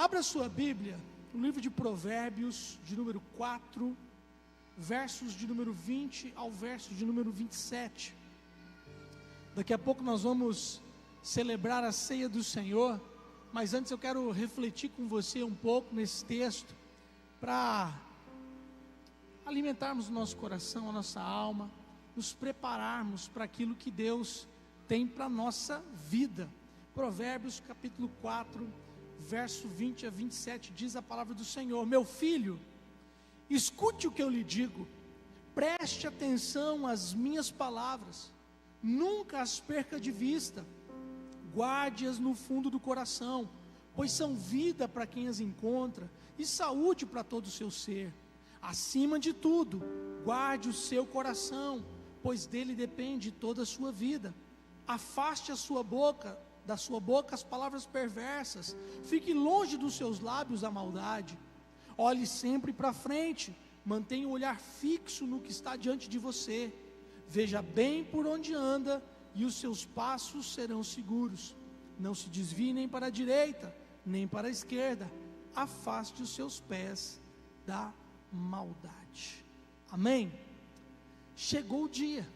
Abra sua Bíblia, no livro de Provérbios, de número 4, versos de número 20 ao verso de número 27. Daqui a pouco nós vamos celebrar a ceia do Senhor, mas antes eu quero refletir com você um pouco nesse texto, para alimentarmos o nosso coração, a nossa alma, nos prepararmos para aquilo que Deus tem para a nossa vida. Provérbios capítulo 4, verso 20 a 27, diz a palavra do Senhor: meu filho, escute o que eu lhe digo, preste atenção às minhas palavras, nunca as perca de vista, guarde-as no fundo do coração, pois são vida para quem as encontra, e saúde para todo o seu ser. Acima de tudo, guarde o seu coração, pois dele depende toda a sua vida. Afaste da sua boca as palavras perversas, fique longe dos seus lábios a maldade. Olhe sempre para frente, mantenha o olhar fixo no que está diante de você. Veja bem por onde anda, e os seus passos serão seguros. Não se desvie nem para a direita, nem para a esquerda. Afaste os seus pés da maldade. Amém? Chegou o dia.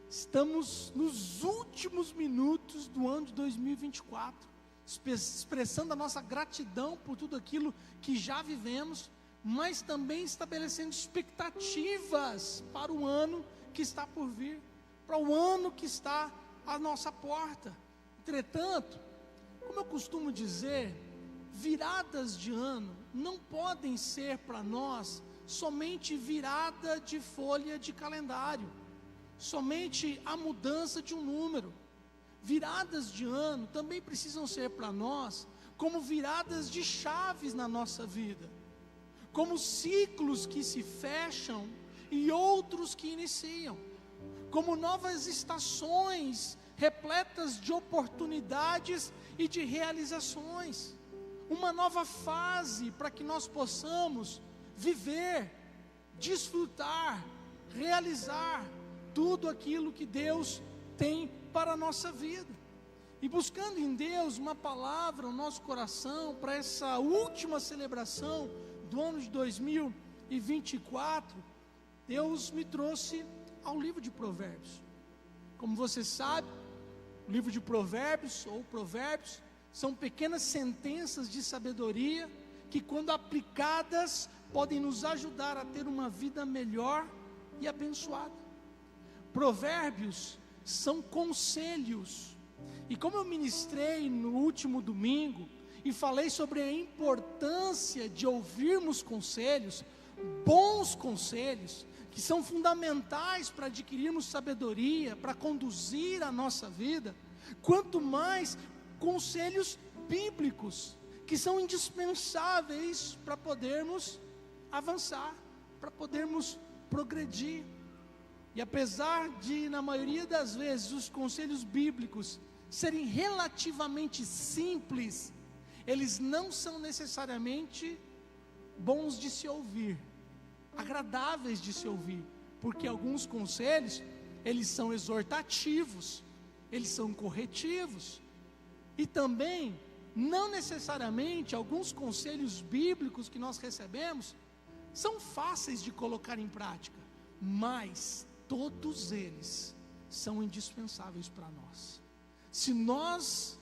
Estamos nos últimos minutos do ano de 2024, expressando a nossa gratidão por tudo aquilo que já vivemos, mas também estabelecendo expectativas para o ano que está por vir, para o ano que está à nossa porta. Entretanto, como eu costumo dizer, viradas de ano não podem ser para nós somente virada de folha de calendário, somente a mudança de um número. Viradas de ano também precisam ser para nós como viradas de chaves na nossa vida, como ciclos que se fecham e outros que iniciam, como novas estações repletas de oportunidades e de realizações, uma nova fase para que nós possamos viver, desfrutar, realizar tudo aquilo que Deus tem para a nossa vida. E buscando em Deus uma palavra no nosso coração para essa última celebração do ano de 2024, Deus me trouxe ao livro de Provérbios. Como você sabe, o livro de Provérbios ou Provérbios são pequenas sentenças de sabedoria que, quando aplicadas, podem nos ajudar a ter uma vida melhor e abençoada. Provérbios são conselhos, e como eu ministrei no último domingo e falei sobre a importância de ouvirmos conselhos, bons conselhos, que são fundamentais para adquirirmos sabedoria, para conduzir a nossa vida, quanto mais conselhos bíblicos, que são indispensáveis para podermos avançar, para podermos progredir. E apesar de, na maioria das vezes, os conselhos bíblicos serem relativamente simples, eles não são necessariamente bons de se ouvir, agradáveis de se ouvir, porque alguns conselhos, eles são exortativos, eles são corretivos, e também, não necessariamente, alguns conselhos bíblicos que nós recebemos, são fáceis de colocar em prática, mas todos eles são indispensáveis para nós. Se nós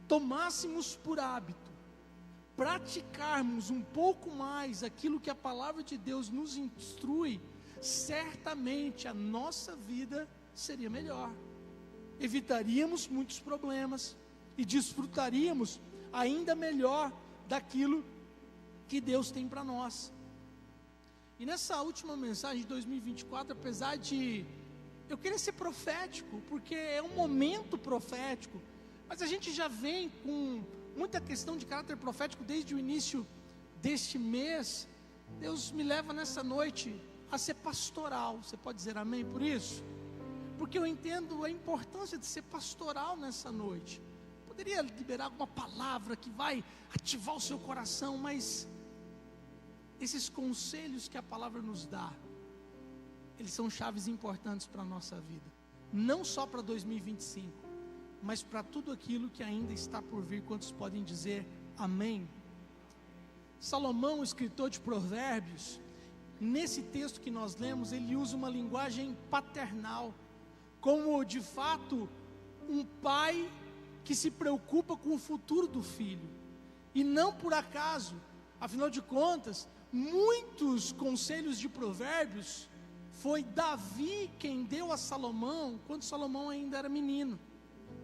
tomássemos por hábito, praticarmos um pouco mais aquilo que a palavra de Deus nos instrui, certamente a nossa vida seria melhor, evitaríamos muitos problemas e desfrutaríamos ainda melhor daquilo que Deus tem para nós. E nessa última mensagem de 2024, apesar de eu querer ser profético, porque é um momento profético, mas a gente já vem com muita questão de caráter profético desde o início deste mês. Deus me leva nessa noite a ser pastoral. Você pode dizer amém por isso? Porque eu entendo a importância de ser pastoral nessa noite. Poderia liberar alguma palavra que vai ativar o seu coração, mas esses conselhos que a palavra nos dá, eles são chaves importantes para a nossa vida, não só para 2025, mas para tudo aquilo que ainda está por vir. Quantos podem dizer amém Salomão, escritor de Provérbios, nesse texto que nós lemos, ele usa uma linguagem paternal, como de fato um pai que se preocupa com o futuro do filho. E não por acaso, afinal de contas, muitos conselhos de Provérbios foi Davi quem deu a Salomão, quando Salomão ainda era menino.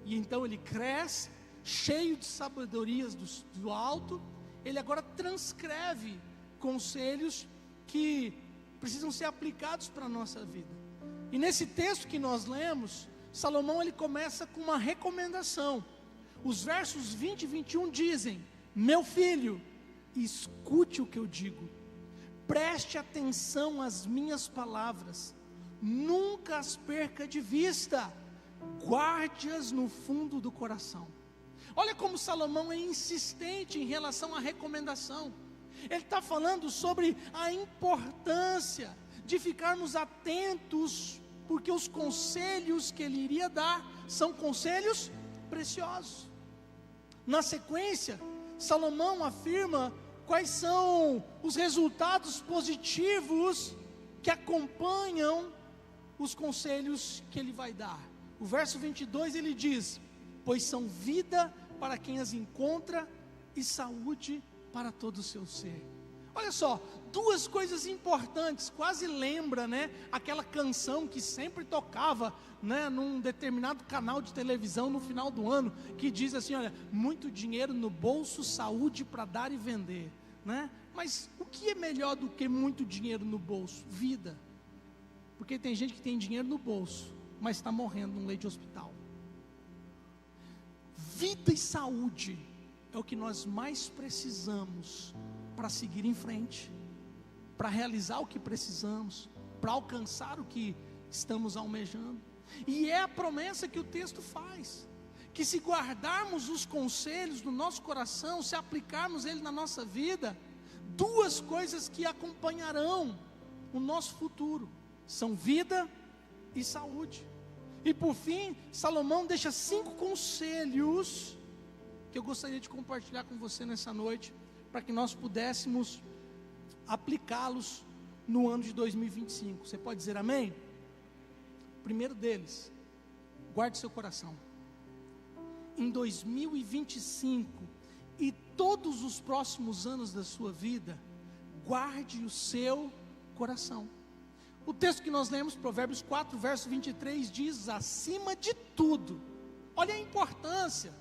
E então ele cresce, cheio de sabedorias do alto, ele agora transcreve conselhos que precisam ser aplicados para a nossa vida. E nesse texto que nós lemos, Salomão ele começa com uma recomendação. Os versos 20 e 21 dizem: meu filho, escute o que eu digo, preste atenção às minhas palavras, nunca as perca de vista, guarde-as no fundo do coração. Olha como Salomão é insistente em relação à recomendação. Ele está falando sobre a importância de ficarmos atentos, porque os conselhos que ele iria dar são conselhos preciosos. Na sequência, Salomão afirma quais são os resultados positivos que acompanham os conselhos que ele vai dar. O verso 22 ele diz: pois são vida para quem as encontra e saúde para todo o seu ser. Olha só, duas coisas importantes, quase lembra, né, aquela canção que sempre tocava, né, num determinado canal de televisão no final do ano, que diz assim, olha, muito dinheiro no bolso, saúde para dar e vender, né? Mas o que é melhor do que muito dinheiro no bolso? Vida. Porque tem gente que tem dinheiro no bolso, mas está morrendo num leito de hospital. Vida e saúde é o que nós mais precisamos para seguir em frente, para realizar o que precisamos, para alcançar o que estamos almejando. E é a promessa que o texto faz, que se guardarmos os conselhos do nosso coração, se aplicarmos ele na nossa vida, duas coisas que acompanharão o nosso futuro, são vida e saúde. E por fim, Salomão deixa 5 conselhos que eu gostaria de compartilhar com você nessa noite, para que nós pudéssemos aplicá-los no ano de 2025. Você pode dizer amém? O primeiro deles, guarde seu coração. Em 2025 e todos os próximos anos da sua vida, guarde o seu coração. O texto que nós lemos, Provérbios 4, verso 23, diz: acima de tudo, olha a importância,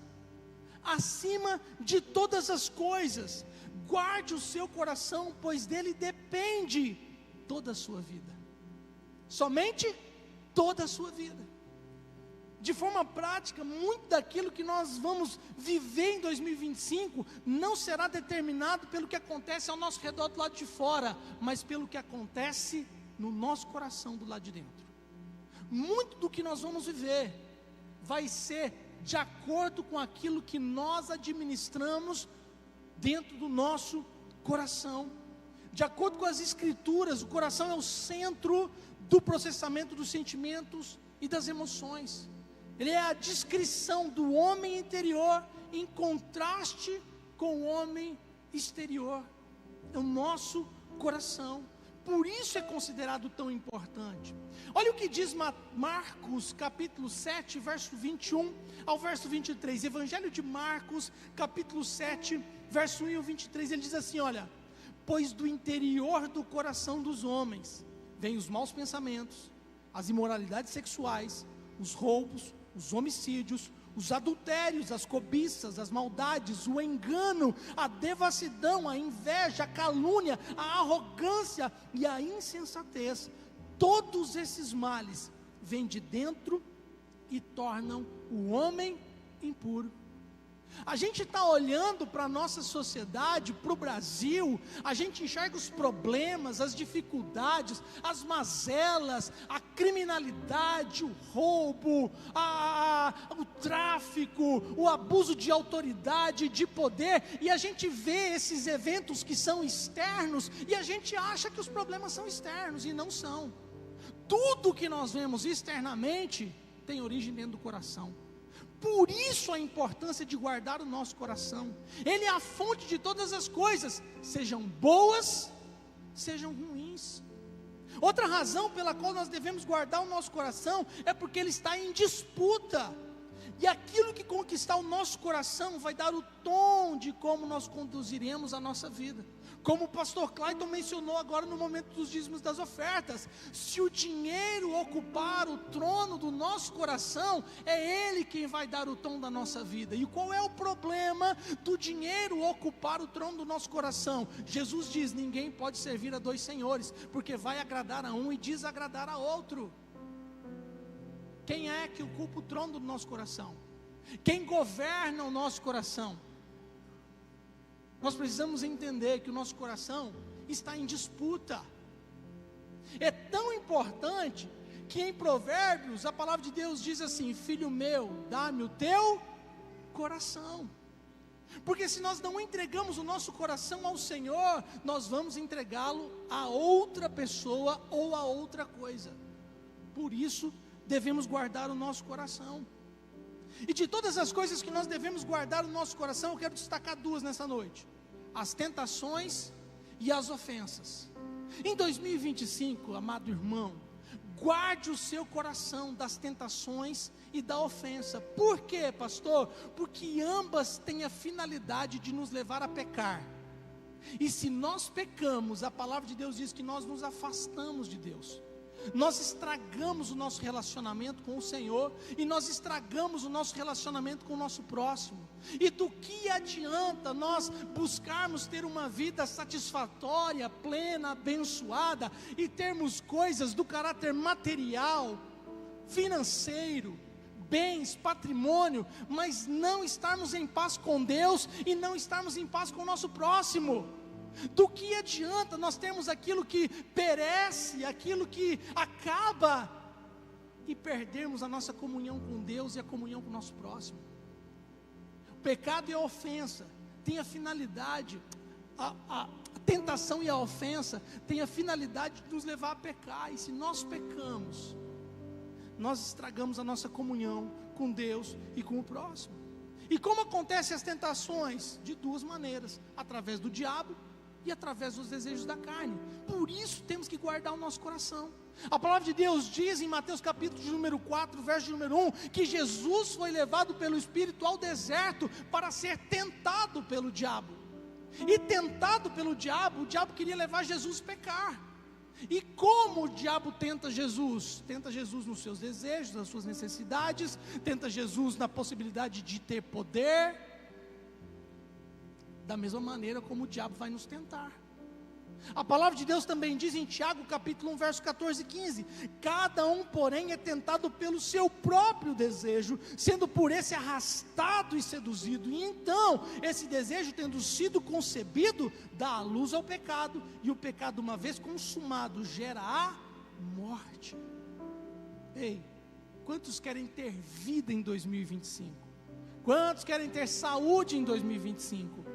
acima de todas as coisas, guarde o seu coração, pois dele depende toda a sua vida, somente toda a sua vida. De forma prática, muito daquilo que nós vamos viver em 2025 não será determinado pelo que acontece ao nosso redor do lado de fora, mas pelo que acontece no nosso coração do lado de dentro. Muito do que nós vamos viver vai ser de acordo com aquilo que nós administramos dentro do nosso coração. De acordo com as escrituras, o coração é o centro do processamento dos sentimentos e das emoções. Ele é a descrição do homem interior em contraste com o homem exterior. É o nosso coração. Por isso é considerado tão importante. Olha o que diz Marcos capítulo 7, verso 21 ao verso 23. Evangelho de Marcos capítulo 7, verso 1 ao 23. Ele diz assim, olha: pois do interior do coração dos homens vêm os maus pensamentos, as imoralidades sexuais, os roubos, os homicídios, os adultérios, as cobiças, as maldades, o engano, a devassidão, a inveja, a calúnia, a arrogância e a insensatez. Todos esses males vêm de dentro e tornam o homem impuro. A gente está olhando para a nossa sociedade, para o Brasil, a gente enxerga os problemas, as dificuldades, as mazelas, a criminalidade, o roubo, o tráfico, o abuso de autoridade, de poder, e a gente vê esses eventos que são externos, e a gente acha que os problemas são externos, e não são. Tudo que nós vemos externamente tem origem dentro do coração. Por isso a importância de guardar o nosso coração. Ele é a fonte de todas as coisas, sejam boas, sejam ruins. Outra razão pela qual nós devemos guardar o nosso coração é porque ele está em disputa. E aquilo que conquistar o nosso coração vai dar o tom de como nós conduziremos a nossa vida. Como o pastor Clayton mencionou agora no momento dos dízimos das ofertas, se o dinheiro ocupar o trono do nosso coração, é ele quem vai dar o tom da nossa vida. E qual é o problema do dinheiro ocupar o trono do nosso coração? Jesus diz: ninguém pode servir a dois senhores, porque vai agradar a um e desagradar a outro. Quem é que ocupa o trono do nosso coração? Quem governa o nosso coração? Nós precisamos entender que o nosso coração está em disputa. É tão importante que em Provérbios a palavra de Deus diz assim: filho meu, dá-me o teu coração. Porque se nós não entregamos o nosso coração ao Senhor, nós vamos entregá-lo a outra pessoa ou a outra coisa. Por isso devemos guardar o nosso coração. E de todas as coisas que nós devemos guardar no nosso coração, eu quero destacar duas nessa noite: as tentações e as ofensas. Em 2025, amado irmão, guarde o seu coração das tentações e da ofensa. Por quê, pastor? Porque ambas têm a finalidade de nos levar a pecar. E se nós pecamos, a palavra de Deus diz que nós nos afastamos de Deus. Nós estragamos o nosso relacionamento com o Senhor, e nós estragamos o nosso relacionamento com o nosso próximo. E do que adianta nós buscarmos ter uma vida satisfatória, plena, abençoada, e termos coisas do caráter material, financeiro, bens, patrimônio, mas não estarmos em paz com Deus e não estarmos em paz com o nosso próximo? Do que adianta nós termos aquilo que perece, aquilo que acaba, e perdermos a nossa comunhão com Deus e a comunhão com o nosso próximo? O pecado e a ofensa têm a finalidade, a tentação e a ofensa têm a finalidade de nos levar a pecar. E se nós pecamos, nós estragamos a nossa comunhão com Deus e com o próximo. E como acontecem as tentações? De duas maneiras: através do diabo e através dos desejos da carne. Por isso temos que guardar o nosso coração. A palavra de Deus diz em Mateus capítulo de número 4, verso de número 1, que Jesus foi levado pelo Espírito ao deserto para ser tentado pelo diabo. E tentado pelo diabo, o diabo queria levar Jesus a pecar. E como o diabo tenta Jesus? Tenta Jesus nos seus desejos, nas suas necessidades, tenta Jesus na possibilidade de ter poder. Da mesma maneira como o diabo vai nos tentar. A palavra de Deus também diz em Tiago capítulo 1, verso 14 e 15: cada um, porém, é tentado pelo seu próprio desejo, sendo por esse arrastado e seduzido. E então, esse desejo, tendo sido concebido, dá a luz ao pecado, e o pecado, uma vez consumado, gera a morte. Ei, quantos querem ter vida em 2025? Quantos querem ter saúde em 2025?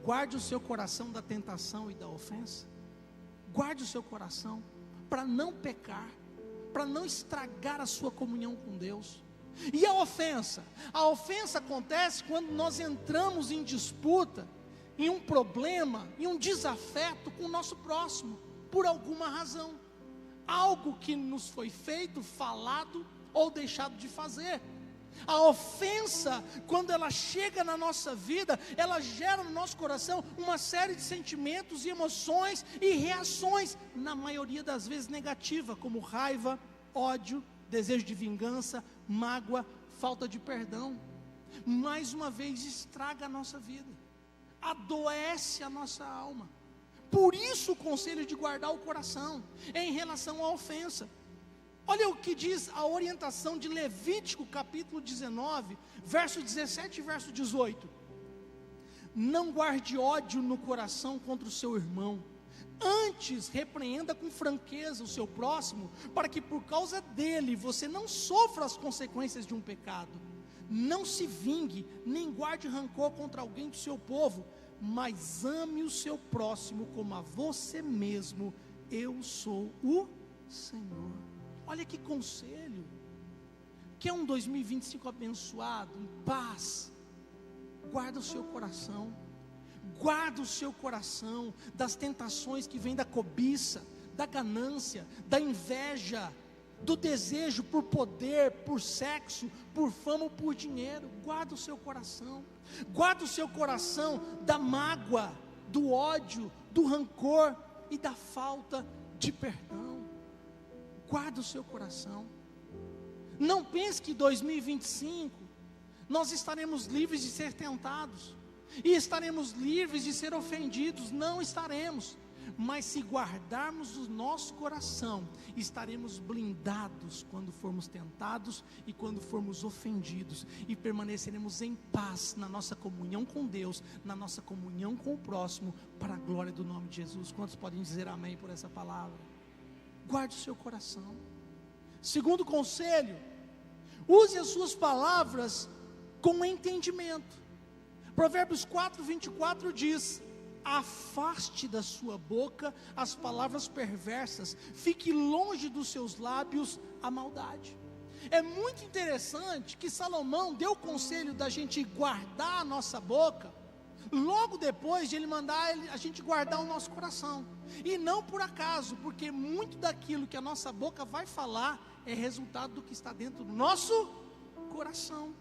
Guarde o seu coração da tentação e da ofensa. Guarde o seu coração para não pecar, para não estragar a sua comunhão com Deus. E a ofensa? A ofensa acontece quando nós entramos em disputa, em um problema, em um desafeto com o nosso próximo, por alguma razão. Algo que nos foi feito, falado ou deixado de fazer. A ofensa, quando ela chega na nossa vida, ela gera no nosso coração uma série de sentimentos e emoções e reações, na maioria das vezes negativa, como raiva, ódio, desejo de vingança, mágoa, falta de perdão. Mais uma vez estraga a nossa vida, adoece a nossa alma. Por isso o conselho de guardar o coração em relação à ofensa. Olha o que diz a orientação de Levítico capítulo 19, verso 17 e verso 18: não guarde ódio no coração contra o seu irmão, antes repreenda com franqueza o seu próximo, para que por causa dele você não sofra as consequências de um pecado. Não se vingue, nem guarde rancor contra alguém do seu povo, mas ame o seu próximo como a você mesmo. Eu sou o Senhor. Olha que conselho. Quer um 2025 abençoado, em paz? Guarda o seu coração. Guarda o seu coração das tentações que vêm da cobiça, da ganância, da inveja, do desejo por poder, por sexo, por fama ou por dinheiro. Guarda o seu coração. Guarda o seu coração da mágoa, do ódio, do rancor e da falta de perdão. Guarda o seu coração. Não pense que 2025 nós estaremos livres de ser tentados e estaremos livres de ser ofendidos. Não estaremos. Mas se guardarmos o nosso coração, estaremos blindados quando formos tentados e quando formos ofendidos, e permaneceremos em paz na nossa comunhão com Deus, na nossa comunhão com o próximo, para a glória do nome de Jesus. Quantos podem dizer amém por essa palavra? Guarde o seu coração. Segundo conselho, use as suas palavras com entendimento. Provérbios 4:24 diz: afaste da sua boca as palavras perversas, fique longe dos seus lábios a maldade. É muito interessante que Salomão deu o conselho da gente guardar a nossa boca, logo depois de ele mandar a gente guardar o nosso coração. E não por acaso, porque muito daquilo que a nossa boca vai falar é resultado do que está dentro do nosso coração.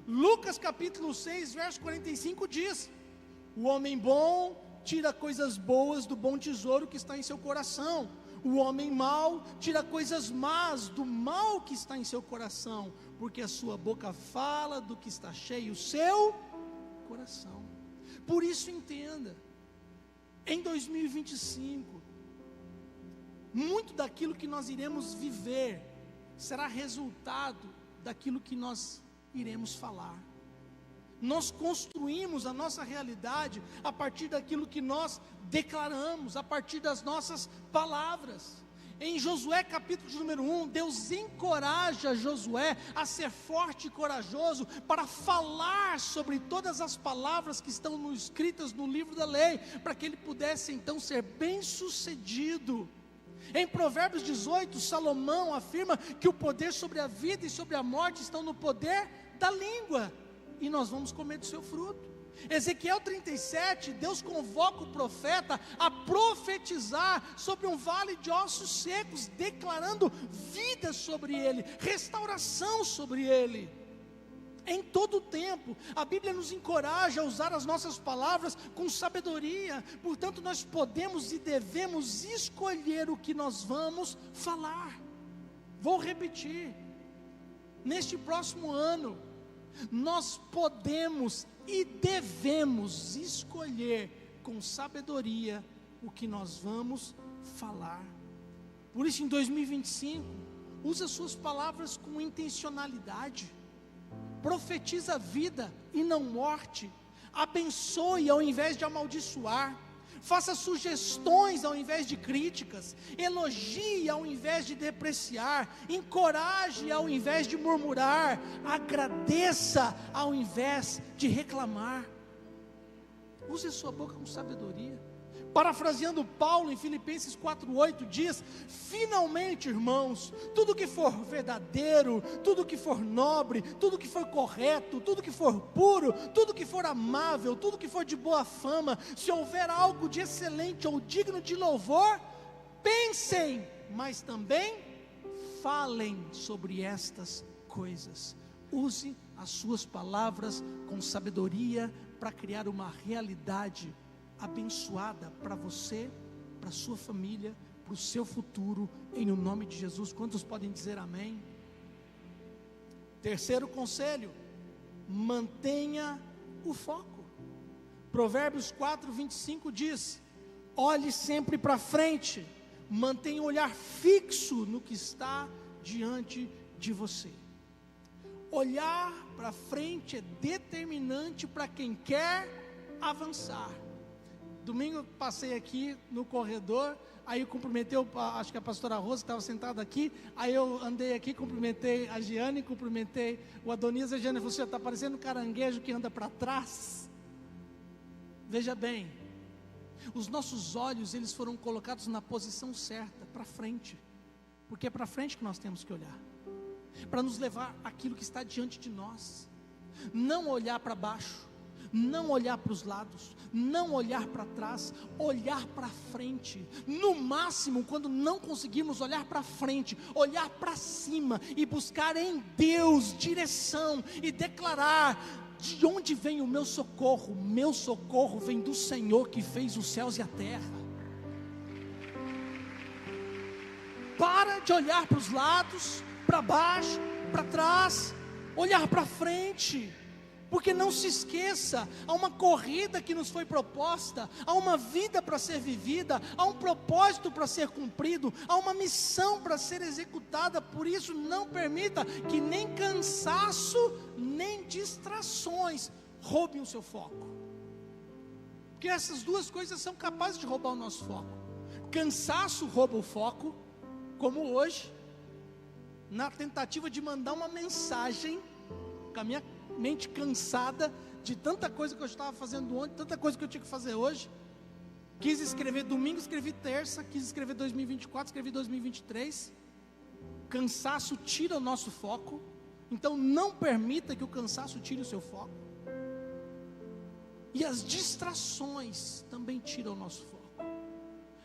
Lucas capítulo 6, verso 45 diz: o homem bom tira coisas boas do bom tesouro que está em seu coração. O homem mau tira coisas más do mal que está em seu coração, porque a sua boca fala do que está cheio o seu coração. Por isso entenda, em 2025, muito daquilo que nós iremos viver será resultado daquilo que nós iremos falar. Nós construímos a nossa realidade a partir daquilo que nós declaramos, a partir das nossas palavras. Em Josué capítulo número 1, Deus encoraja Josué a ser forte e corajoso para falar sobre todas as palavras que estão escritas no livro da lei, para que ele pudesse então ser bem sucedido. Em Provérbios 18, Salomão afirma que o poder sobre a vida e sobre a morte estão no poder da língua, e nós vamos comer do seu fruto. Ezequiel 37, Deus convoca o profeta a profetizar sobre um vale de ossos secos, declarando vida sobre ele, restauração sobre ele. Em todo o tempo, a Bíblia nos encoraja a usar as nossas palavras com sabedoria. Portanto, nós podemos e devemos escolher o que nós vamos falar. Vou repetir: neste próximo ano, nós podemos e devemos escolher com sabedoria o que nós vamos falar. Por isso, em 2025, use as suas palavras com intencionalidade. Profetiza vida e não morte. Abençoe ao invés de amaldiçoar. Faça sugestões ao invés de críticas. Elogie ao invés de depreciar. Encoraje ao invés de murmurar. Agradeça ao invés de reclamar. Use a sua boca com sabedoria. Parafraseando Paulo em Filipenses 4:8 diz: finalmente, irmãos, tudo que for verdadeiro, tudo que for nobre, tudo que for correto, tudo que for puro, tudo que for amável, tudo que for de boa fama, se houver algo de excelente ou digno de louvor, pensem, mas também falem sobre estas coisas. Use as suas palavras com sabedoria para criar uma realidade abençoada para você, para a sua família, para o seu futuro, em o nome de Jesus. Quantos podem dizer amém? Terceiro conselho: mantenha o foco. Provérbios 4:25 diz: olhe sempre para frente, mantenha o olhar fixo no que está diante de você. Olhar para frente é determinante para quem quer avançar. Domingo eu passei aqui no corredor, aí eu cumprimentei, acho que a pastora Rosa que estava sentada aqui, aí eu andei aqui, cumprimentei a Giane, cumprimentei o Adonias, a Giane falou: você está parecendo um caranguejo que anda para trás. Veja bem, os nossos olhos, eles foram colocados na posição certa, para frente, porque é para frente que nós temos que olhar. para nos levar àquilo que está diante de nós. Não olhar para baixo, não olhar para os lados, não olhar para trás, olhar para frente. No máximo, quando não conseguirmos olhar para frente, olhar para cima e buscar em Deus direção e declarar: de onde vem o meu socorro? Meu socorro vem do Senhor que fez os céus e a terra. Para de olhar para os lados, para baixo, para trás, olhar para frente. Porque não se esqueça, há uma corrida que nos foi proposta, há uma vida para ser vivida, há um propósito para ser cumprido, há uma missão para ser executada. Por isso, não permita que nem cansaço, nem distrações roubem o seu foco. Porque essas duas coisas são capazes de roubar o nosso foco. Cansaço rouba o foco, como hoje, na tentativa de mandar uma mensagem, com a minha mente cansada de tanta coisa que eu estava fazendo ontem, tanta coisa que eu tinha que fazer hoje. Quis escrever domingo, escrevi terça, quis escrever 2024, escrevi 2023. Cansaço tira o nosso foco. Então não permita que o cansaço tire o seu foco. E as distrações também tiram o nosso foco.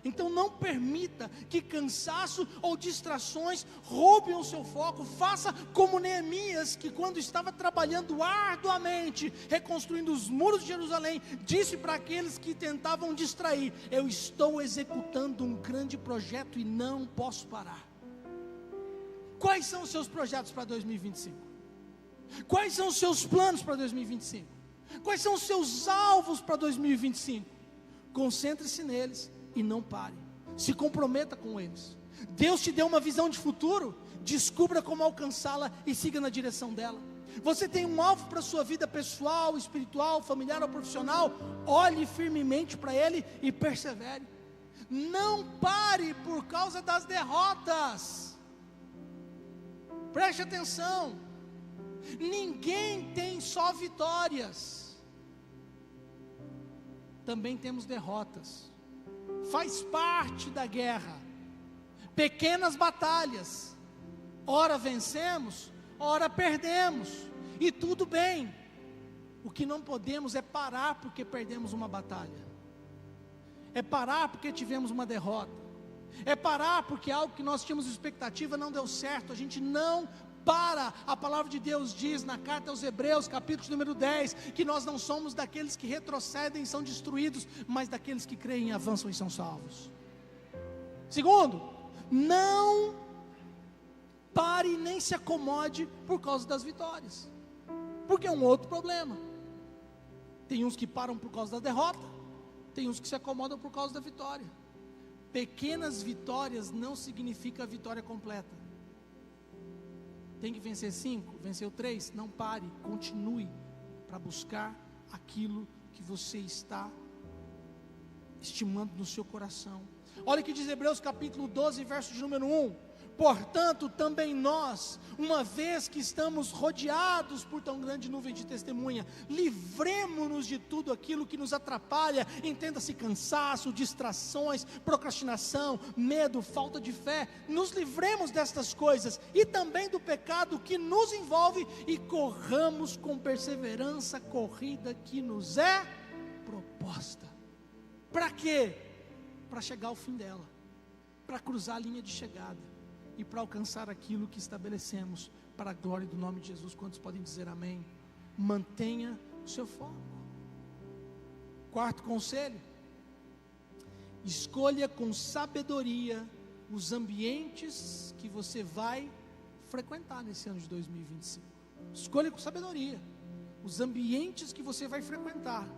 Então não permita que cansaço ou distrações roubem o seu foco. Faça como Neemias, que quando estava trabalhando arduamente, reconstruindo os muros de Jerusalém, disse para aqueles que tentavam distrair: eu estou executando um grande projeto e não posso parar. Quais são os seus projetos para 2025? Quais são os seus planos para 2025? Quais são os seus alvos para 2025? Concentre-se neles e não pare, se comprometa com eles. Deus te deu uma visão de futuro, descubra como alcançá-la e siga na direção dela. Você tem um alvo para a sua vida pessoal, espiritual, familiar ou profissional, olhe firmemente para ele e persevere. Não pare por causa das derrotas. Preste atenção, ninguém tem só vitórias, também temos derrotas. Faz parte da guerra, pequenas batalhas, ora vencemos, ora perdemos, e tudo bem. O que não podemos é parar porque perdemos uma batalha, é parar porque tivemos uma derrota, é parar porque algo que nós tínhamos expectativa não deu certo. A gente não para. A palavra de Deus diz na carta aos Hebreus, capítulo número 10, que nós não somos daqueles que retrocedem e são destruídos, mas daqueles que creem, avançam e são salvos. Segundo, não pare nem se acomode por causa das vitórias, porque é um outro problema. Tem uns que param por causa da derrota, tem uns que se acomodam por causa da vitória. Pequenas vitórias não significa a vitória completa. Tem que vencer 5, venceu 3, não pare, continue para buscar aquilo que você está estimando no seu coração. Olha o que diz Hebreus capítulo 12, verso de número 1. Portanto, também nós, uma vez que estamos rodeados por tão grande nuvem de testemunha, livremo-nos de tudo aquilo que nos atrapalha, entenda-se cansaço, distrações, procrastinação, medo, falta de fé. Nos livremos destas coisas e também do pecado que nos envolve e corramos com perseverança a corrida que nos é proposta. Para quê? Para chegar ao fim dela, para cruzar a linha de chegada e para alcançar aquilo que estabelecemos para a glória do nome de Jesus. Quantos podem dizer amém? Mantenha o seu foco. Quarto conselho: escolha com sabedoria os ambientes que você vai frequentar nesse ano de 2025. Escolha com sabedoria os ambientes que você vai frequentar.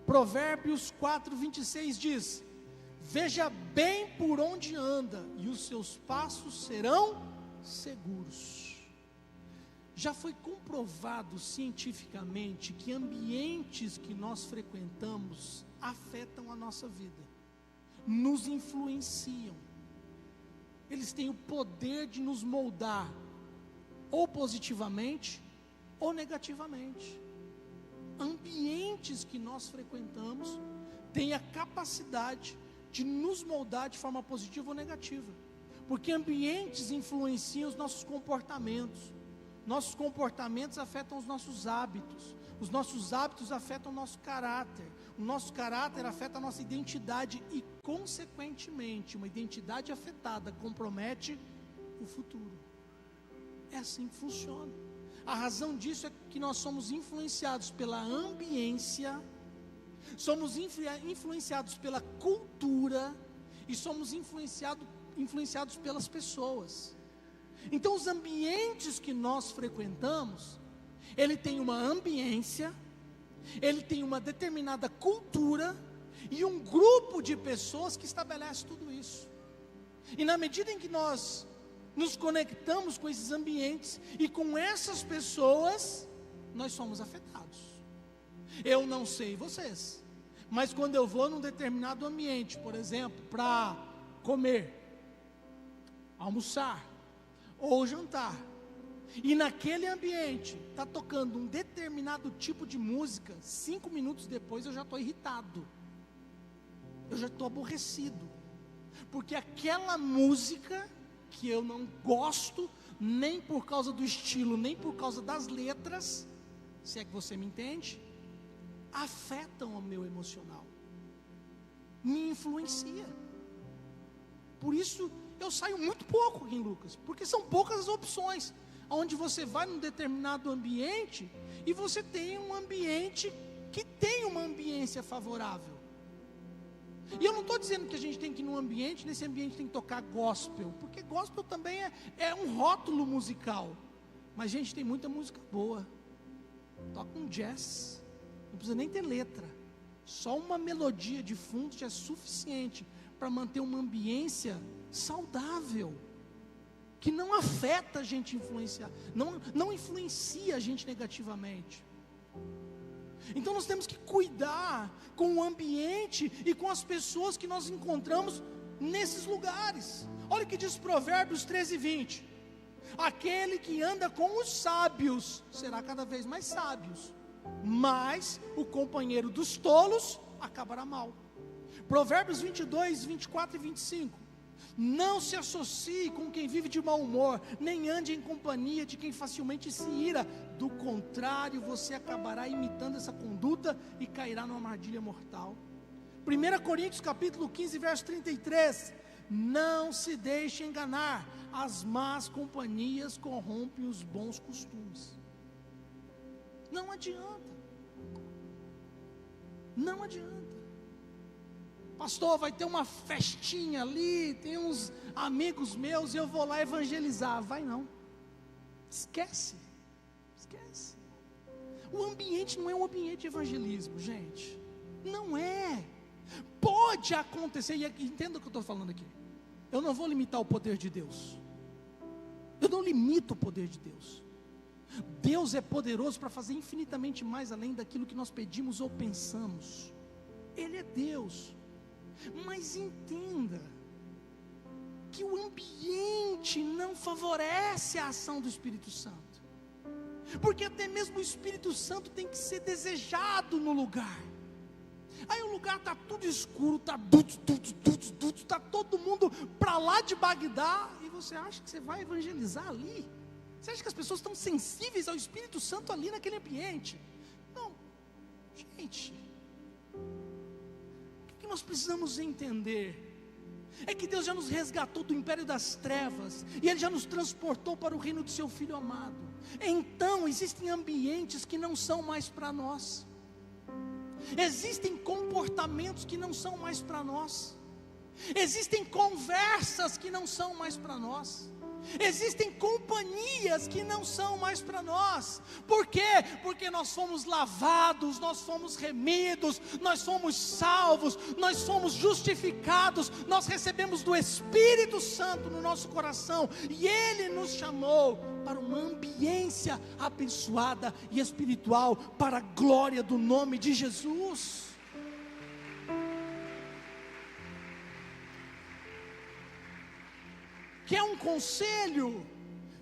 Provérbios 4:26 diz: veja bem por onde anda, e os seus passos serão seguros. Já foi comprovado cientificamente que ambientes que nós frequentamos afetam a nossa vida, nos influenciam. Eles têm o poder de nos moldar, ou positivamente, ou negativamente. Ambientes que nós frequentamos têm a capacidade de nos moldar de forma positiva ou negativa. Porque ambientes influenciam os nossos comportamentos. Nossos comportamentos afetam os nossos hábitos. Os nossos hábitos afetam o nosso caráter. O nosso caráter afeta a nossa identidade e, consequentemente, uma identidade afetada compromete o futuro. É assim que funciona. A razão disso é que nós somos influenciados pela ambiência, somos influenciados pela cultura e somos influenciados pelas pessoas. Então, os ambientes que nós frequentamos, ele tem uma ambiência, ele tem uma determinada cultura e um grupo de pessoas que estabelece tudo isso. E na medida em que nós nos conectamos com esses ambientes e com essas pessoas, nós somos afetados. Eu não sei vocês, mas quando eu vou num determinado ambiente, por exemplo, para comer, almoçar ou jantar, e naquele ambiente está tocando um determinado tipo de música, 5 minutos depois eu já estou irritado, eu já estou aborrecido, porque aquela música que eu não gosto, nem por causa do estilo, nem por causa das letras, se é que você me entende, afetam o meu emocional, me influencia. Por isso eu saio muito pouco aqui em Lucas, porque são poucas as opções, onde você vai num determinado ambiente, e você tem um ambiente que tem uma ambiência favorável. E eu não estou dizendo que a gente tem que ir num ambiente, nesse ambiente tem que tocar gospel, porque gospel também é um rótulo musical, mas gente, tem muita música boa, toca um jazz, não precisa nem ter letra, só uma melodia de fundo já é suficiente para manter uma ambiência saudável, que não afeta a gente não influencia a gente negativamente. Então nós temos que cuidar com o ambiente e com as pessoas que nós encontramos nesses lugares. Olha o que diz Provérbios 13:20: aquele que anda com os sábios será cada vez mais sábio, mas o companheiro dos tolos acabará mal. Provérbios 22:24 e 25: não se associe com quem vive de mau humor, nem ande em companhia de quem facilmente se ira, do contrário você acabará imitando essa conduta e cairá numa armadilha mortal. 1 Coríntios capítulo 15 verso 33: não se deixe enganar, as más companhias corrompem os bons costumes. Não adianta, não adianta. Pastor, vai ter uma festinha ali, tem uns amigos meus e eu vou lá evangelizar. Vai não, esquece. O ambiente não é um ambiente de evangelismo, gente, não é. Pode acontecer, e entenda o que eu estou falando aqui, eu não vou limitar o poder de Deus, eu não limito o poder de Deus. Deus é poderoso para fazer infinitamente mais além daquilo que nós pedimos ou pensamos. Ele é Deus. Mas entenda que o ambiente não favorece a ação do Espírito Santo, porque até mesmo o Espírito Santo tem que ser desejado no lugar. Aí o lugar está tudo escuro, está todo mundo para lá de Bagdá, e você acha que você vai evangelizar ali? Você acha que as pessoas estão sensíveis ao Espírito Santo ali naquele ambiente? Não, gente. O que nós precisamos entender é que Deus já nos resgatou do império das trevas, e Ele já nos transportou para o reino do seu Filho amado. Então existem ambientes que não são mais para nós, existem comportamentos que não são mais para nós, existem conversas que não são mais para nós, existem companhias que não são mais para nós. Por quê? Porque nós fomos lavados, nós fomos remidos, nós fomos salvos, nós fomos justificados, nós recebemos do Espírito Santo no nosso coração, e Ele nos chamou para uma ambiência abençoada e espiritual, para a glória do nome de Jesus. Quer um conselho?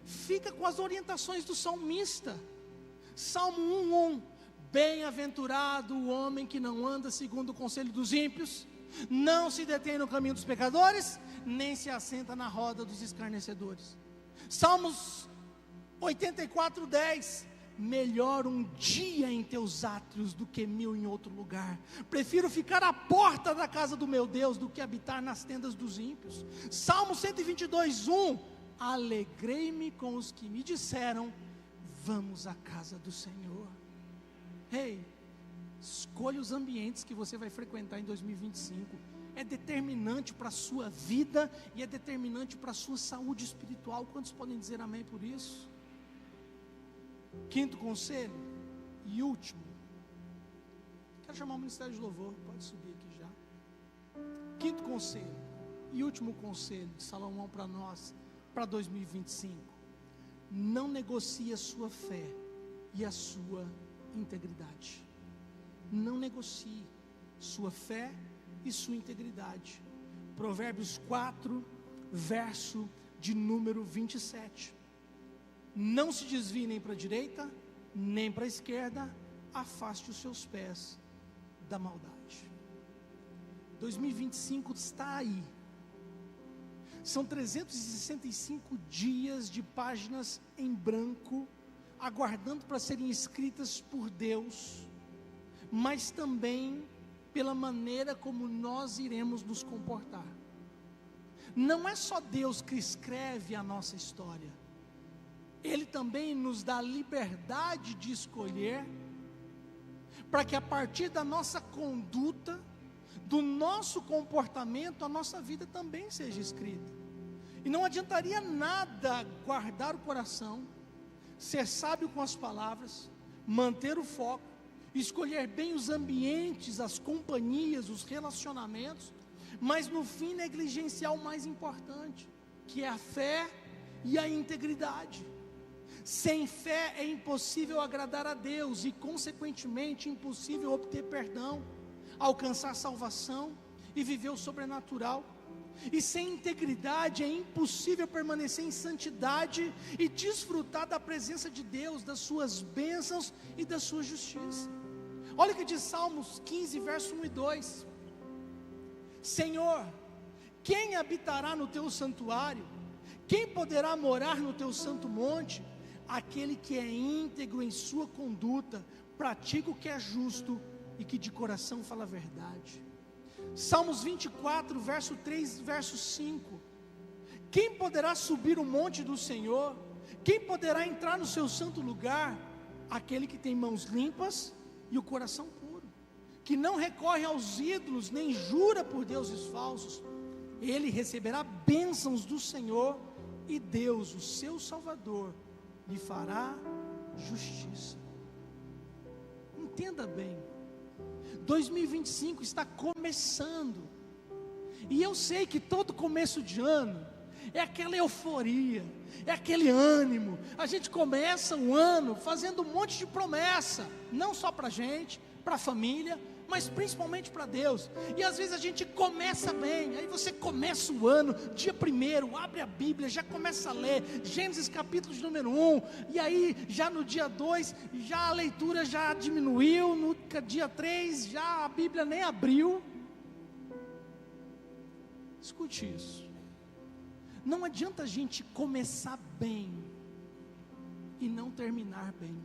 Fica com as orientações do salmista. Salmo 1:1: bem-aventurado o homem que não anda segundo o conselho dos ímpios, não se detém no caminho dos pecadores, nem se assenta na roda dos escarnecedores. Salmos 84:10, melhor um dia em teus átrios do que 1000 em outro lugar. Prefiro ficar à porta da casa do meu Deus do que habitar nas tendas dos ímpios. Salmo 122:1, alegrei-me com os que me disseram, vamos à casa do Senhor. Ei, escolha os ambientes que você vai frequentar em 2025. É determinante para a sua vida e é determinante para a sua saúde espiritual. Quantos podem dizer amém por isso? Quinto conselho e último. Quero chamar o Ministério de Louvor, pode subir aqui já. Quinto conselho e último conselho de Salomão para nós, para 2025. Não negocie a sua fé e a sua integridade. Não negocie sua fé e sua integridade. Provérbios 4, verso de número 27. Não se desvie nem para a direita, nem para a esquerda, afaste os seus pés da maldade. 2025 está aí. São 365 dias de páginas em branco, aguardando para serem escritas por Deus, mas também pela maneira como nós iremos nos comportar. Não é só Deus que escreve a nossa história, Ele também nos dá liberdade de escolher, para que a partir da nossa conduta, do nosso comportamento, a nossa vida também seja escrita. E não adiantaria nada guardar o coração, ser sábio com as palavras, manter o foco, escolher bem os ambientes, as companhias, os relacionamentos, mas no fim negligenciar o mais importante, que é a fé e a integridade. Sem fé é impossível agradar a Deus e consequentemente impossível obter perdão, alcançar salvação e viver o sobrenatural. E sem integridade é impossível permanecer em santidade e desfrutar da presença de Deus, das suas bênçãos e da sua justiça. Olha o que diz Salmos 15, verso 1 e 2. Senhor, quem habitará no teu santuário? Quem poderá morar no teu santo monte? Aquele que é íntegro em sua conduta, pratica o que é justo e que de coração fala a verdade. Salmos 24, verso 3, verso 5. Quem poderá subir o monte do Senhor? Quem poderá entrar no seu santo lugar? Aquele que tem mãos limpas e o coração puro, que não recorre aos ídolos, nem jura por deuses falsos. Ele receberá bênçãos do Senhor, e Deus, o seu Salvador, lhe fará justiça. Entenda bem, 2025 está começando, e eu sei que todo começo de ano é aquela euforia, é aquele ânimo. A gente começa o ano fazendo um monte de promessa, não só para a gente, para a família, mas principalmente para Deus. E às vezes a gente começa bem, aí você começa o ano, dia 1º, abre a Bíblia, já começa a ler, Gênesis capítulo de número 1, e aí já no dia 2, já a leitura já diminuiu, no dia 3, já a Bíblia nem abriu. Escute isso, não adianta a gente começar bem e não terminar bem.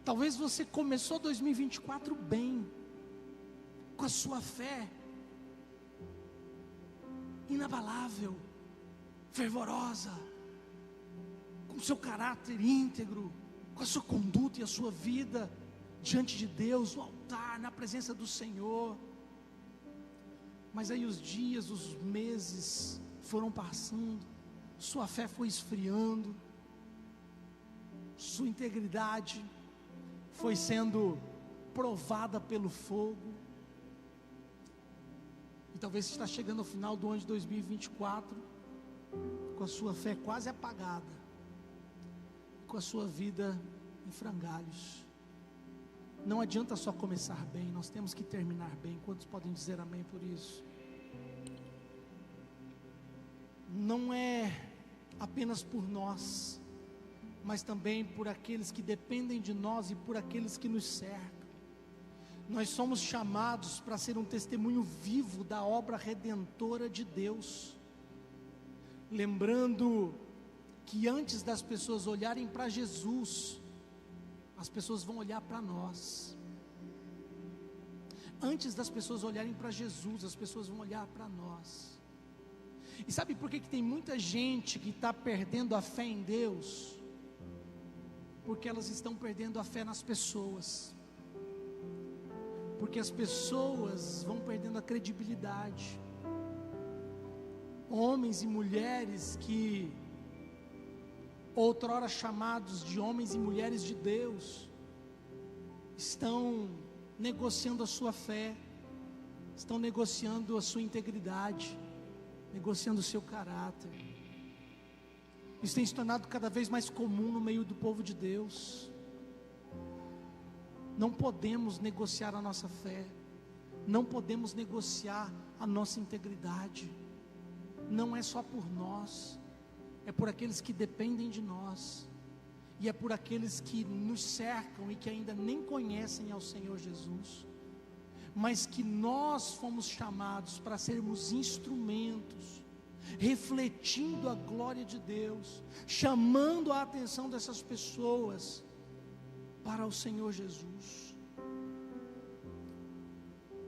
Talvez você começou 2024 bem, com a sua fé inabalável, fervorosa, com o seu caráter íntegro, com a sua conduta e a sua vida diante de Deus, no altar, na presença do Senhor. Mas aí os dias, os meses foram passando, sua fé foi esfriando, sua integridade foi sendo provada pelo fogo, e talvez você está chegando ao final do ano de 2024, com a sua fé quase apagada, com a sua vida em frangalhos. Não adianta só começar bem, nós temos que terminar bem. Quantos podem dizer amém por isso? Não é apenas por nós, mas também por aqueles que dependem de nós e por aqueles que nos cercam. Nós somos chamados para ser um testemunho vivo da obra redentora de Deus. Lembrando que antes das pessoas olharem para Jesus, as pessoas vão olhar para nós. Antes das pessoas olharem para Jesus, as pessoas vão olhar para nós. E sabe por que tem muita gente que está perdendo a fé em Deus? Porque elas estão perdendo a fé nas pessoas. Porque as pessoas vão perdendo a credibilidade. Homens e mulheres que outrora chamados de homens e mulheres de Deus, estão negociando a sua fé, estão negociando a sua integridade, negociando o seu caráter. Isso tem se tornado cada vez mais comum no meio do povo de Deus. Não podemos negociar a nossa fé, não podemos negociar a nossa integridade. Não é só por nós, é por aqueles que dependem de nós, e é por aqueles que nos cercam e que ainda nem conhecem ao Senhor Jesus, mas que nós fomos chamados para sermos instrumentos, refletindo a glória de Deus, chamando a atenção dessas pessoas para o Senhor Jesus.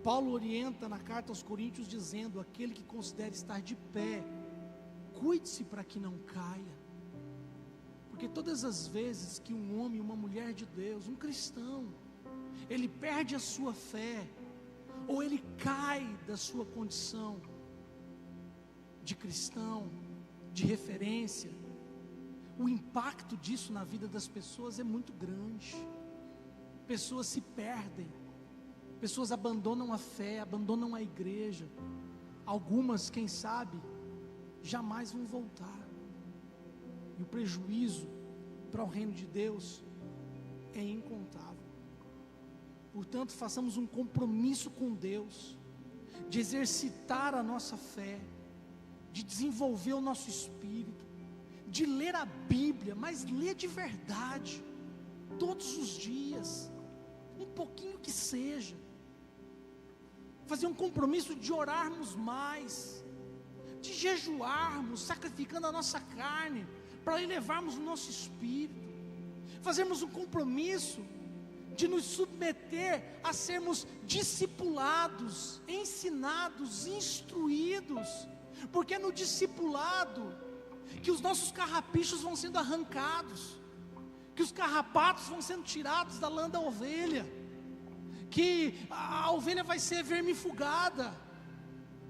Paulo orienta na carta aos Coríntios dizendo: aquele que considera estar de pé, cuide-se para que não caia. Porque todas as vezes que um homem, uma mulher de Deus, um cristão, ele perde a sua fé, ou ele cai da sua condição de cristão, de referência, o impacto disso na vida das pessoas é muito grande. Pessoas se perdem, pessoas abandonam a fé, abandonam a igreja. Algumas, quem sabe, jamais vão voltar. E o prejuízo para o reino de Deus é incontável. Portanto, façamos um compromisso com Deus, de exercitar a nossa fé, de desenvolver o nosso espírito, de ler a Bíblia, mas ler de verdade, todos os dias, um pouquinho que seja, fazer um compromisso de orarmos mais, de jejuarmos, sacrificando a nossa carne, para elevarmos o nosso espírito, fazermos um compromisso de nos submeter a sermos discipulados, ensinados, instruídos, porque é no discipulado que os nossos carrapichos vão sendo arrancados, que os carrapatos vão sendo tirados da lã da ovelha, que a ovelha vai ser vermifugada,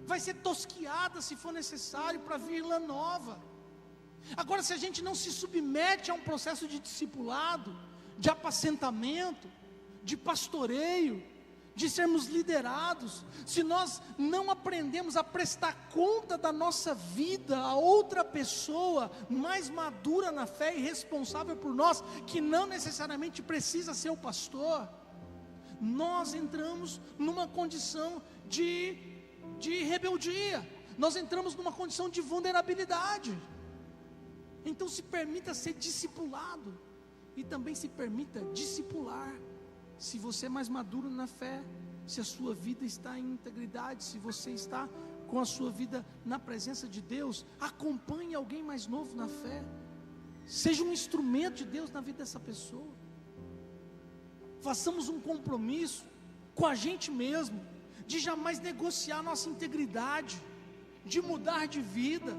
vai ser tosquiada se for necessário para vir lã nova. Agora, se a gente não se submete a um processo de discipulado, de apacentamento, de pastoreio, de sermos liderados, se nós não aprendemos a prestar conta da nossa vida a outra pessoa mais madura na fé e responsável por nós, que não necessariamente precisa ser o pastor, nós entramos numa condição de rebeldia, nós entramos numa condição de vulnerabilidade. Então se permita ser discipulado, e também se permita discipular. Se você é mais maduro na fé, se a sua vida está em integridade, se você está com a sua vida na presença de Deus, acompanhe alguém mais novo na fé, seja um instrumento de Deus na vida dessa pessoa. Façamos um compromisso com a gente mesmo, de jamais negociar nossa integridade, de mudar de vida,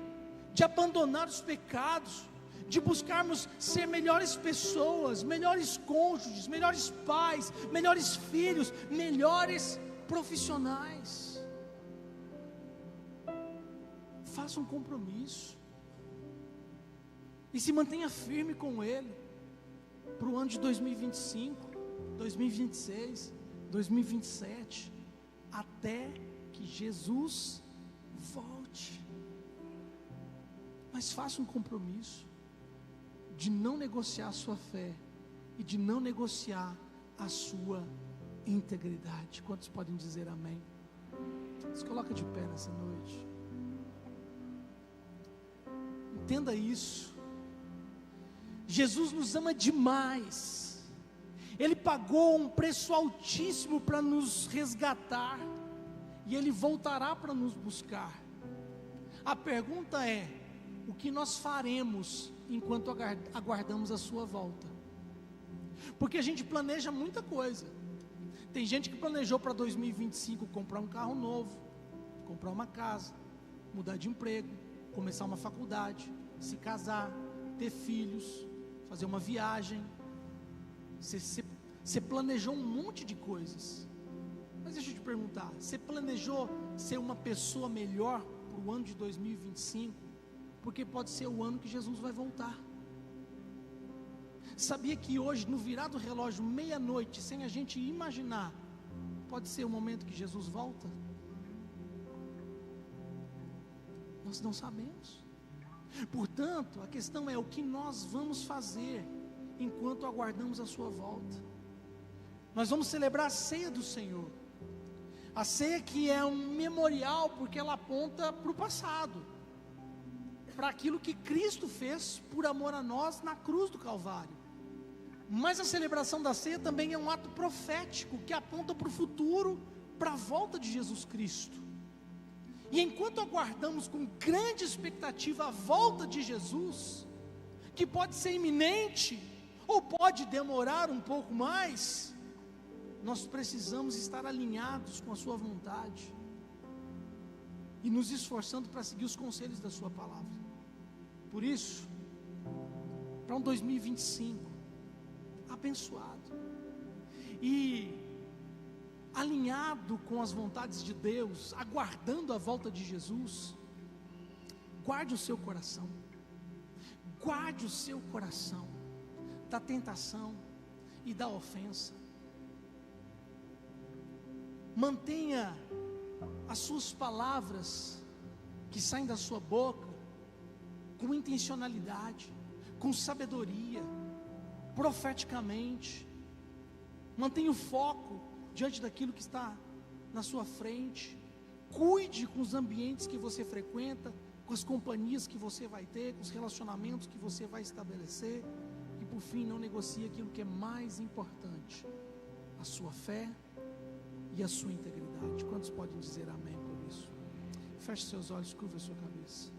de abandonar os pecados, de buscarmos ser melhores pessoas, melhores cônjuges, melhores pais, melhores filhos, melhores profissionais. Faça um compromisso e se mantenha firme com ele para o ano de 2025, 2026, 2027, até que Jesus volte. Mas faça um compromisso de não negociar a sua fé e de não negociar a sua integridade. Quantos podem dizer amém? Se coloca de pé nessa noite. Entenda isso. Jesus nos ama demais, Ele pagou um preço altíssimo para nos resgatar, e Ele voltará para nos buscar. A pergunta é: o que nós faremos enquanto aguardamos a sua volta? Porque a gente planeja muita coisa. Tem gente que planejou para 2025 comprar um carro novo, comprar uma casa, mudar de emprego, começar uma faculdade, se casar, ter filhos, fazer uma viagem. Você planejou um monte de coisas. Mas deixa eu te perguntar, você planejou ser uma pessoa melhor para o ano de 2025? Porque pode ser o ano que Jesus vai voltar. Sabia que hoje, no virar do relógio, meia-noite, sem a gente imaginar, pode ser o momento que Jesus volta? Nós não sabemos. Portanto, a questão é: o que nós vamos fazer enquanto aguardamos a sua volta? Nós vamos celebrar a ceia do Senhor. A ceia que é um memorial, porque ela aponta para o passado, para aquilo que Cristo fez por amor a nós na cruz do Calvário. Mas a celebração da ceia também é um ato profético, que aponta para o futuro, para a volta de Jesus Cristo. E enquanto aguardamos com grande expectativa a volta de Jesus, que pode ser iminente, ou pode demorar um pouco mais, nós precisamos estar alinhados com a sua vontade, e nos esforçando para seguir os conselhos da sua palavra. Por isso, para um 2025 abençoado e alinhado com as vontades de Deus, aguardando a volta de Jesus, guarde o seu coração, guarde o seu coração da tentação e da ofensa. Mantenha as suas palavras que saem da sua boca com intencionalidade, com sabedoria, profeticamente. Mantenha o foco diante daquilo que está na sua frente. Cuide com os ambientes que você frequenta, com as companhias que você vai ter, com os relacionamentos que você vai estabelecer. E por fim, não negocie aquilo que é mais importante: a sua fé e a sua integridade. Quantos podem dizer amém por isso? Feche seus olhos, curva a sua cabeça.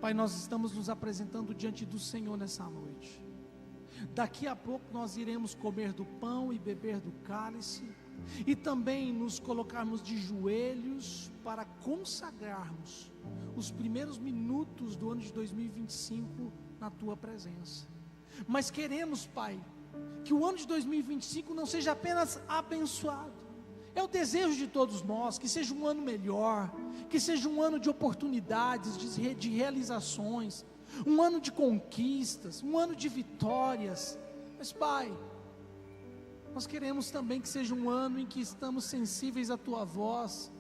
Pai, nós estamos nos apresentando diante do Senhor nessa noite. Daqui a pouco nós iremos comer do pão e beber do cálice, e também nos colocarmos de joelhos para consagrarmos os primeiros minutos do ano de 2025 na Tua presença. Mas queremos, Pai, que o ano de 2025 não seja apenas abençoado. É o desejo de todos nós, que seja um ano melhor, que seja um ano de oportunidades, de realizações, um ano de conquistas, um ano de vitórias. Mas, Pai, nós queremos também que seja um ano em que estamos sensíveis à Tua voz,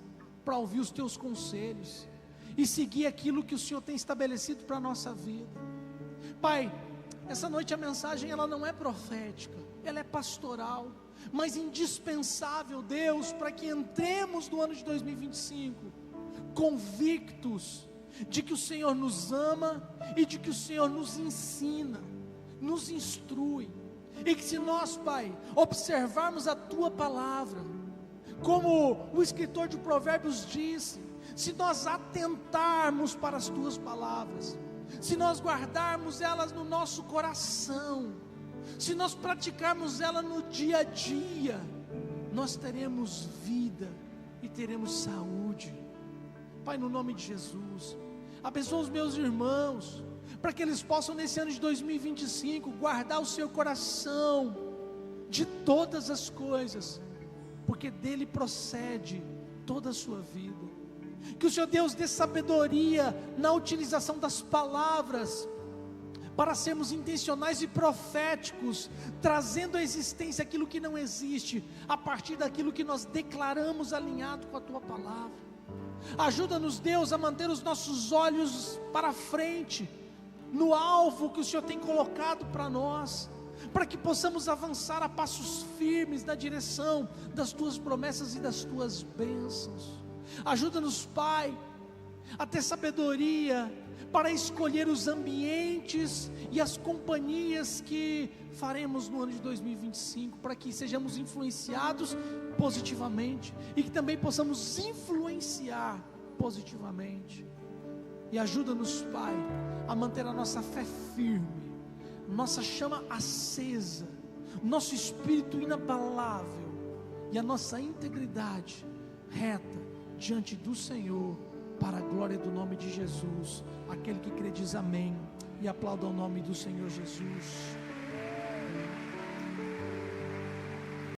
para ouvir os Teus conselhos e seguir aquilo que o Senhor tem estabelecido para a nossa vida. Pai, essa noite a mensagem ela não é profética, ela é pastoral, mas indispensável, Deus, para que entremos no ano de 2025 convictos de que o Senhor nos ama e de que o Senhor nos ensina, nos instrui, e que se nós, Pai, observarmos a Tua palavra, como o escritor de Provérbios disse, se nós atentarmos para as Tuas palavras, se nós guardarmos elas no nosso coração, se nós praticarmos ela no dia a dia, nós teremos vida e teremos saúde. Pai, no nome de Jesus, abençoa os meus irmãos, para que eles possam nesse ano de 2025 guardar o seu coração de todas as coisas, porque dele procede toda a sua vida. Que o Senhor Deus dê sabedoria na utilização das palavras, para sermos intencionais e proféticos, trazendo à existência aquilo que não existe, a partir daquilo que nós declaramos alinhado com a Tua palavra. Ajuda-nos, Deus, a manter os nossos olhos para frente, no alvo que o Senhor tem colocado para nós, para que possamos avançar a passos firmes na direção das Tuas promessas e das Tuas bênçãos. Ajuda-nos, Pai, a ter sabedoria para escolher os ambientes e as companhias que faremos no ano de 2025, para que sejamos influenciados positivamente e que também possamos influenciar positivamente. E ajuda-nos, Pai, a manter a nossa fé firme, nossa chama acesa, nosso espírito inabalável e a nossa integridade reta diante do Senhor, para a glória do nome de Jesus. Aquele que crê diz amém e aplauda o nome do Senhor Jesus.